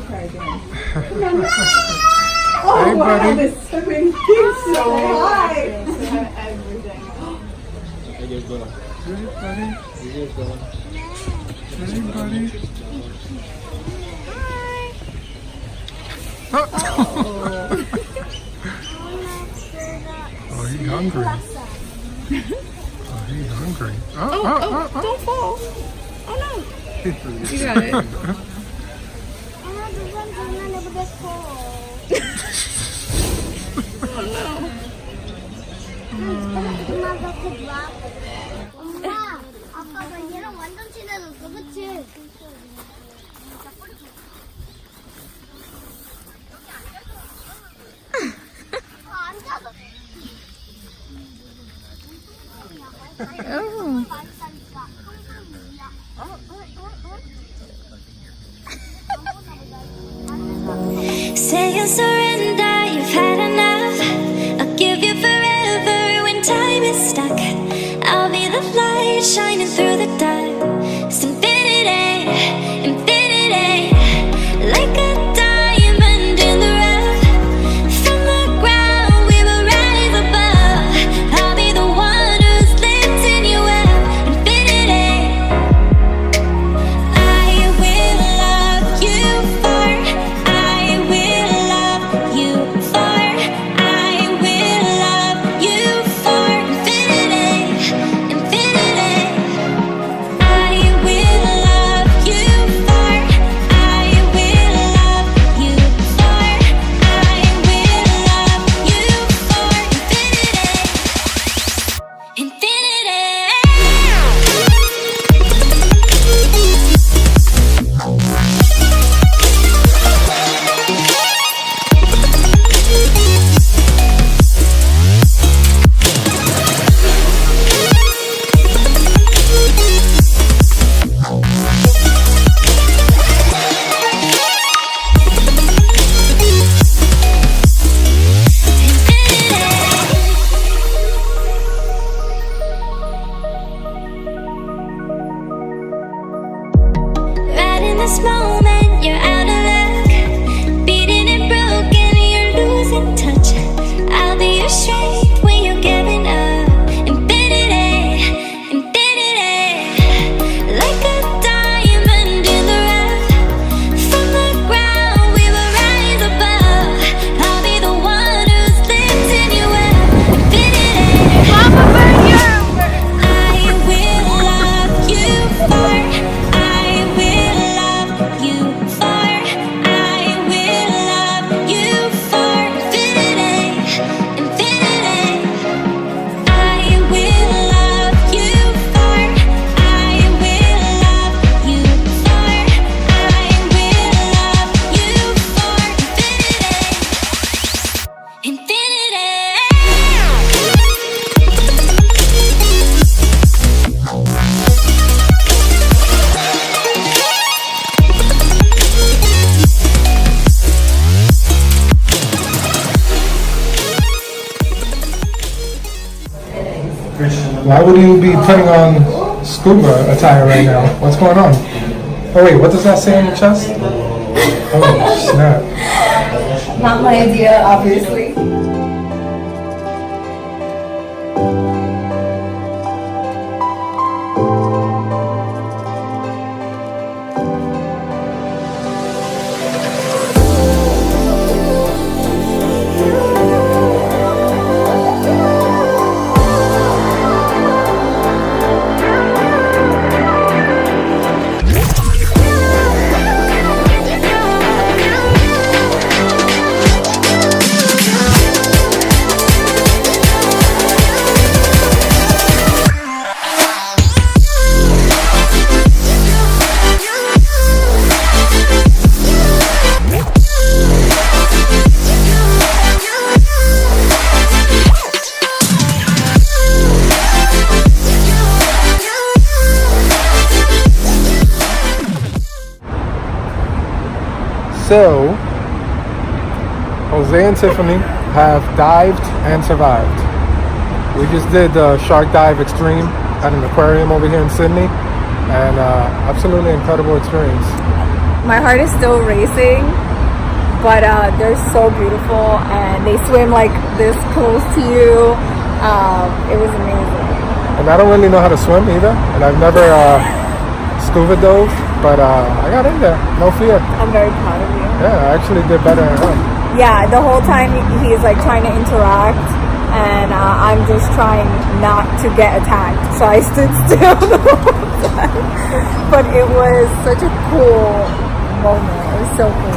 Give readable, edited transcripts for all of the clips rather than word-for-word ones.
try again. Oh, Hey, wow, buddy. there's so many things to say hi. Everything. Hey, buddy. Hey, buddy. Oh, he's hungry. Oh, he's hungry. Don't fall. Oh no. You got it. 엄마, 아빠가 얘랑 완전 친해졌어, 그치? 앉아서. 맛있다니까. Say you surrender, you've had enough. I'll give you forever when time is stuck. I'll be the light shining through the dark. Infinity, infinity, like a diamond in the rough. From the ground we will rise above. I'll be the one who's lifting you up. Infinity, I will love you for. I will love you for. I will love you for infinity, infinity. I will love you for. I will love you for. I will love you for infinity, right in this moment, you're out of luck. Beating and broken, you're losing touch. I'll be your strength when you're giving up. Infinity, infinity, like a diamond in the rough. From the ground we will rise above. I'll be the one who's lifting you up. Infinity, I will love you for. I will love you for. I will love you for infinity, infinity. I will love you for. I will love you for. I will love you for infinity, Why would you be putting on scuba attire right now? What's going on? Oh wait, what does that say on your chest? Oh snap. Not my idea, obviously. So, Jose and Tiffany have dived and survived. We just did the Shark Dive Extreme at an aquarium over here in Sydney, and absolutely incredible experience. my heart is still racing, but they're so beautiful and they swim like this close to you. It was amazing. And I don't really know how to swim either, and I've never scuba dove, but I got in there, no fear. I'm very proud of you. Yeah, I actually did better than him. Yeah, the whole time he's like trying to interact, and I'm just trying not to get attacked. So I stood still the whole time. But it was such a cool moment. It was so cool.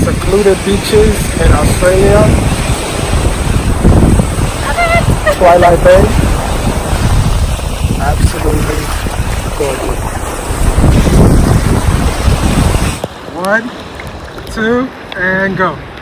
Secluded beaches in Australia. Twilight Bay. Absolutely gorgeous. 1, 2, and go.